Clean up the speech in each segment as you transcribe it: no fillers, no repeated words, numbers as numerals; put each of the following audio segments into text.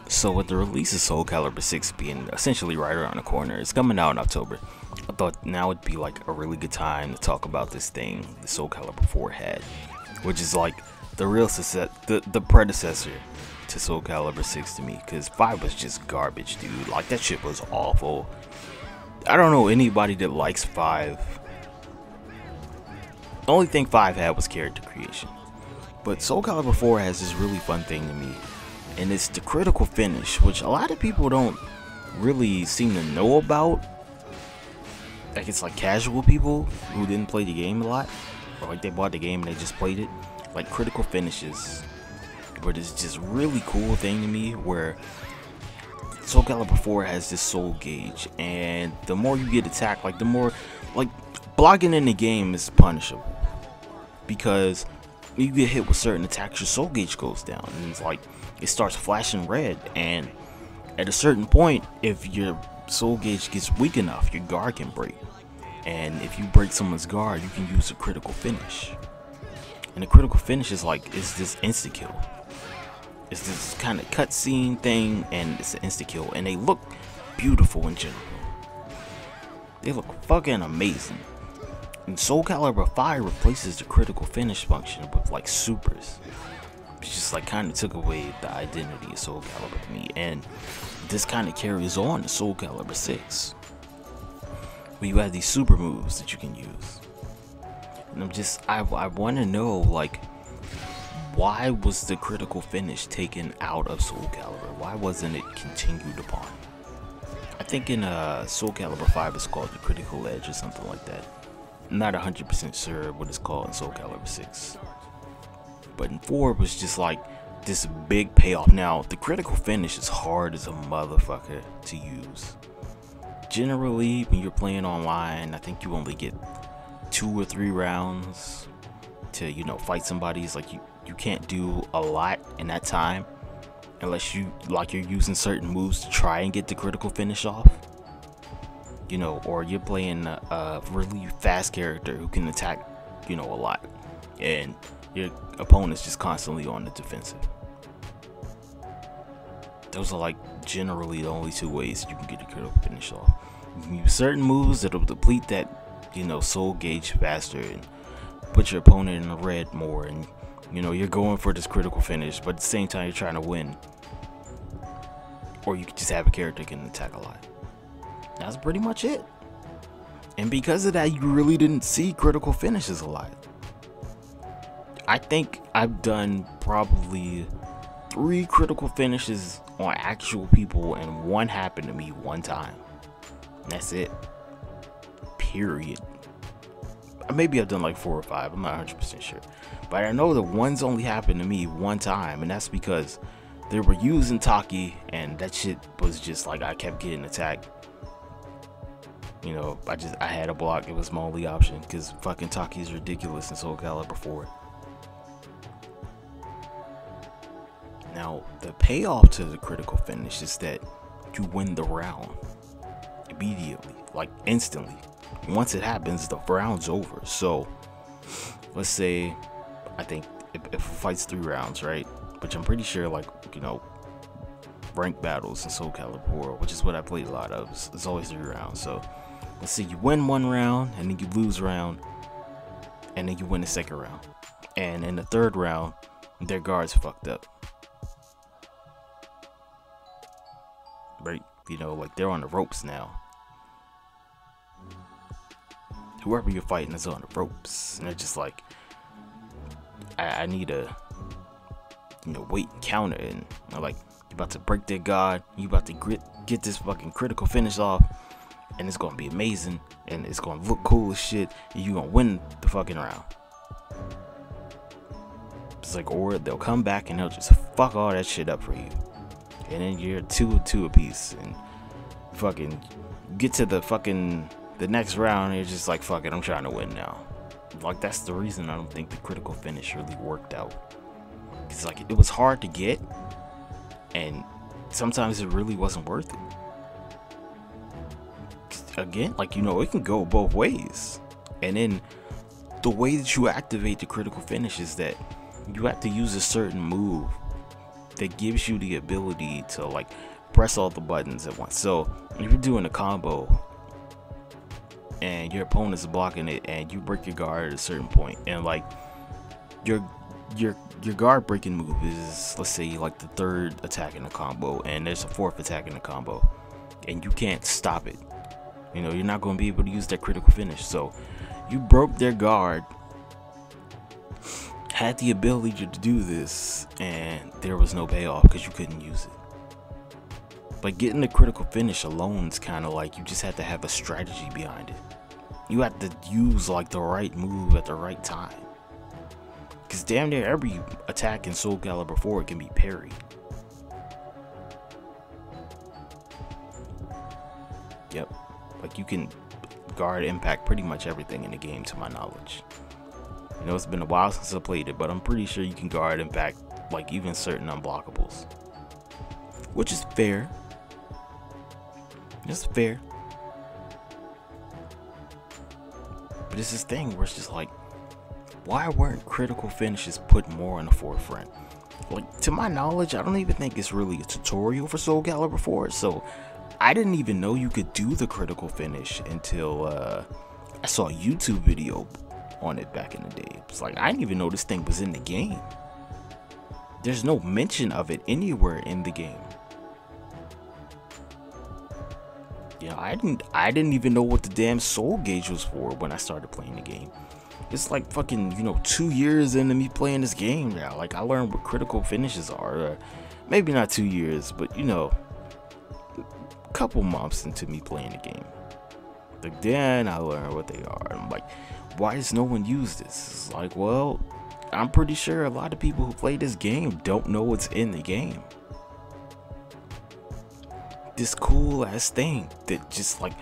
So with the release of Soul Calibur 6 being essentially right around the corner, it's coming out in October. I thought now would be like a really good time to talk about this thing the Soul Calibur 4 had, which is like the real success, the predecessor to Soul Calibur 6 to me, because 5 was just garbage, dude. Like, that shit was awful. I don't know anybody that likes 5. The only thing 5 had was character creation. But Soul Calibur 4 has this really fun thing to me, and it's the critical finish, which a lot of people don't really seem to know about. Like, it's like casual people who didn't play the game a lot, or like they bought the game and they just played it. Like, critical finishes, but it's just really cool thing to me where Soul Calibur 4 has this soul gauge, and the more you get attacked, like the more, like, blocking in the game is punishable, because you get hit with certain attacks, your soul gauge goes down, and it's like it starts flashing red, and at a certain point, if your soul gauge gets weak enough, your guard can break, and if you break someone's guard, you can use a critical finish. And the critical finish is like, it's this insta kill. It's this kind of cutscene thing, and it's an insta kill, and they look beautiful in general. They look fucking amazing. And Soul Calibur 5 replaces the critical finish function with like supers. It's just like kind of took away the identity of Soul Calibur to me, and this kind of carries on to Soul Calibur 6, where you have these super moves that you can use. And I want to know, like, why was the critical finish taken out of Soul Calibur? Why wasn't it continued upon? I think in Soul Calibur 5 it's called the critical edge or something like that. I'm not 100% sure what it's called in Soul Calibur 6. But in 4 it was just like this big payoff. Now, the critical finish is hard as a motherfucker to use. Generally, when you're playing online, I think you only get 2 or 3 rounds to, you know, fight somebody. It's like you can't do a lot in that time unless you're using certain moves to try and get the critical finish off, you know, or you're playing a really fast character who can attack, you know, a lot, and your opponent's just constantly on the defensive. Those are like generally the only 2 ways you can get the critical finish off. You can use certain moves that'll deplete that, you know, soul gauge faster and put your opponent in the red more, and, you know, you're going for this critical finish, but at the same time you're trying to win. Or you could just have a character that can attack a lot. That's pretty much it. And because of that, you really didn't see critical finishes a lot. I think I've done probably 3 critical finishes on actual people, and 1 happened to me 1 time. And that's it. Period. Maybe I've done like 4 or 5, I'm not 100% sure, but I know the one's only happened to me 1 time, and that's because they were using Taki, and that shit was just like, I kept getting attacked. You know, I had a block. It was my only option, because fucking Taki is ridiculous in Soul Calibur 4. Now, the payoff to the critical finish is that you win the round immediately, like instantly. Once it happens, the round's over. So let's say, I think if it fights 3 rounds, right, which I'm pretty sure, like, you know, ranked battles in Soul Calibur 4, which is what I played a lot of, it's always 3 rounds. So let's say you win 1 round, and then you lose a round, and then you win the 2nd round, and in the 3rd round their guard's fucked up, right? You know, like, they're on the ropes now. Whoever you're fighting is on the ropes, and they're just like, I need to, you know, wait and counter, and I'm like, you're about to break their guard, you about to get this fucking critical finish off, and it's gonna be amazing, and it's gonna look cool as shit, and you're gonna win the fucking round. It's like, or they'll come back and they'll just fuck all that shit up for you, and then you're 2-2 apiece, and fucking get to the next round, and you're just like, fuck it, I'm trying to win now. Like, that's the reason I don't think the critical finish really worked out. It's like, it was hard to get, and sometimes it really wasn't worth it. Again, like, you know, it can go both ways. And then the way that you activate the critical finish is that you have to use a certain move that gives you the ability to like press all the buttons at once. So if you're doing a combo and your opponent's blocking it and you break your guard at a certain point, and like your guard breaking move is, let's say, like the third attack in the combo, and there's a fourth attack in the combo, and you can't stop it, you know, you're not going to be able to use that critical finish. So you broke their guard, had the ability to do this, and there was no payoff because you couldn't use it. But getting the critical finish alone is kind of like you just have to have a strategy behind it. You have to use like the right move at the right time. Because damn near every attack in Soul Calibur 4 can be parried. Yep. Like you can guard impact pretty much everything in the game, to my knowledge. You know, it's been a while since I played it, but I'm pretty sure you can guard impact like even certain unblockables. Which is fair. It's fair. But it's this thing where it's just like, why weren't critical finishes put more in the forefront? Like, to my knowledge, I don't even think it's really a tutorial for Soul Calibur 4, so I didn't even know you could do the critical finish until I saw a YouTube video on it back in the day. It's like, I didn't even know this thing was in the game. There's no mention of it anywhere in the game. You know, I didn't even know what the damn soul gauge was for when I started playing the game. It's like fucking, you know, 2 years into me playing this game now. Like, I learned what critical finishes are. Maybe not 2 years, but, you know, a couple months into me playing the game. Like, then I learned what they are. I'm like, why does no one use this? It's like, well, I'm pretty sure a lot of people who play this game don't know what's in the game. This cool ass thing that just like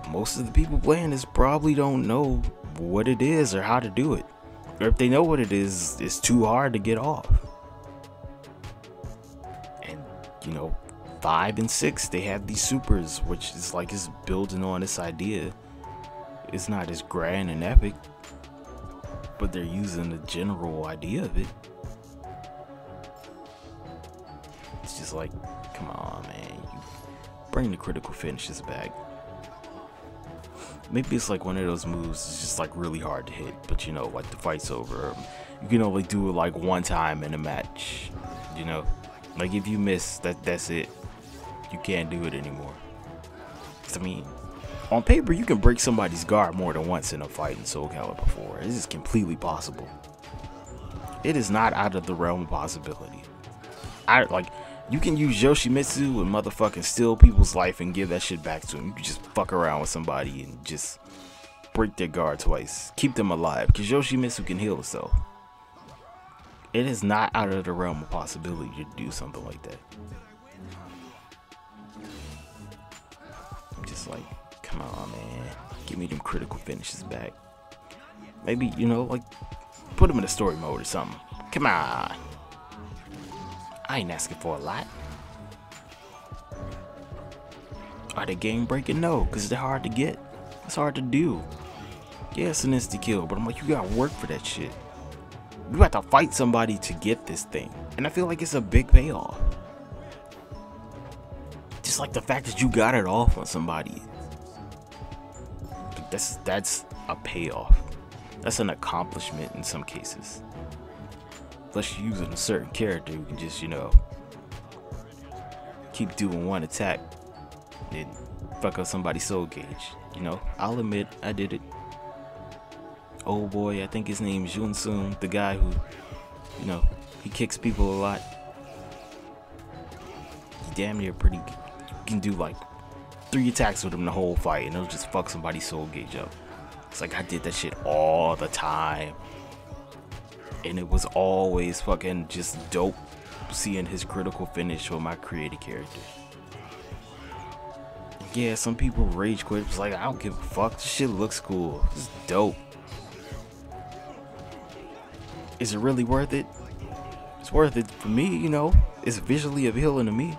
most of the people playing this probably don't know what it is or how to do it, or if they know what it is, it's too hard to get off. And you know, 5 and 6, they have these supers, which is like is building on this idea. It's not as grand and epic, but they're using the general idea of it. It's just like, come on, man, you bring the critical finishes back. Maybe it's like one of those moves it's just like really hard to hit, but you know, like the fight's over, you can only do it like one time in a match, you know, like if you miss that's it, you can't do it anymore. 'Cause, I mean, on paper you can break somebody's guard more than once in a fight in Soul Calibur 4. This is completely possible. It is not out of the realm of possibility. You can use Yoshimitsu and motherfucking steal people's life and give that shit back to them. You can just fuck around with somebody and just break their guard twice. Keep them alive, because Yoshimitsu can heal itself. It is not out of the realm of possibility to do something like that. I'm just like, come on, man. Give me them critical finishes back. Maybe, you know, like, put them in a story mode or something. Come on. I ain't asking for a lot. Are they game breaking? No, because they're hard to get. It's hard to do. Yeah, it's an insta kill, but I'm like, you gotta work for that shit. You have to fight somebody to get this thing. And I feel like it's a big payoff. Just like the fact that you got it off on somebody. That's a payoff. That's an accomplishment in some cases. Unless you're using a certain character who can just, you know, keep doing one attack and fuck up somebody's soul gauge. You know, I'll admit I did it. Oh boy, I think his name is Yunsung, the guy who, you know, he kicks people a lot. He damn near pretty good. You can do like 3 attacks with him the whole fight and it'll just fuck somebody's soul gauge up. It's like I did that shit all the time. And it was always fucking just dope seeing his critical finish with my created character. Yeah, some people rage quit. It's like, I don't give a fuck. This shit looks cool. It's dope. Is it really worth it? It's worth it for me, you know. It's visually appealing to me.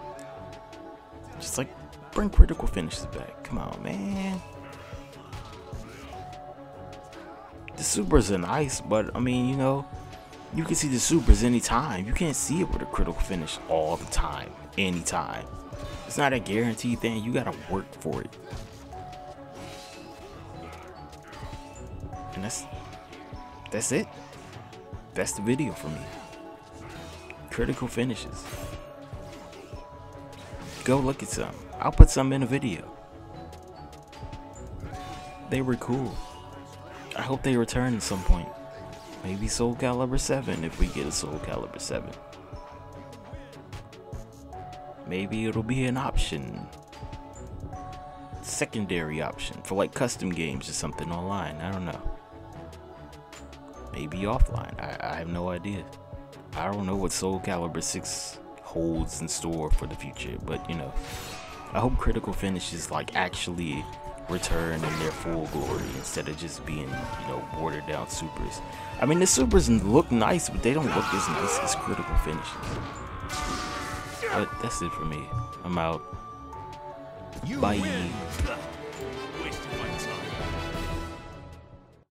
Just like, bring critical finishes back. Come on, man. The supers are nice, but I mean, you know, You can see the supers anytime. You can't see it with a critical finish all the time, anytime. It's not a guaranteed thing. You gotta work for it. And that's it. That's the video for me. Critical finishes. Go look at some. I'll put some in a video. They were cool. I hope they return at some point. Maybe Soul Calibur 7 if we get a Soul Calibur 7. Maybe it'll be an option. Secondary option for like custom games or something online. I don't know. Maybe offline. I have no idea. I don't know what Soul Calibur 6 holds in store for the future, but you know, I hope critical finishes like actually return in their full glory instead of just being, you know, watered down supers. I mean, the supers look nice, but they don't look as nice as critical finishes. But that's it for me. I'm out. Bye.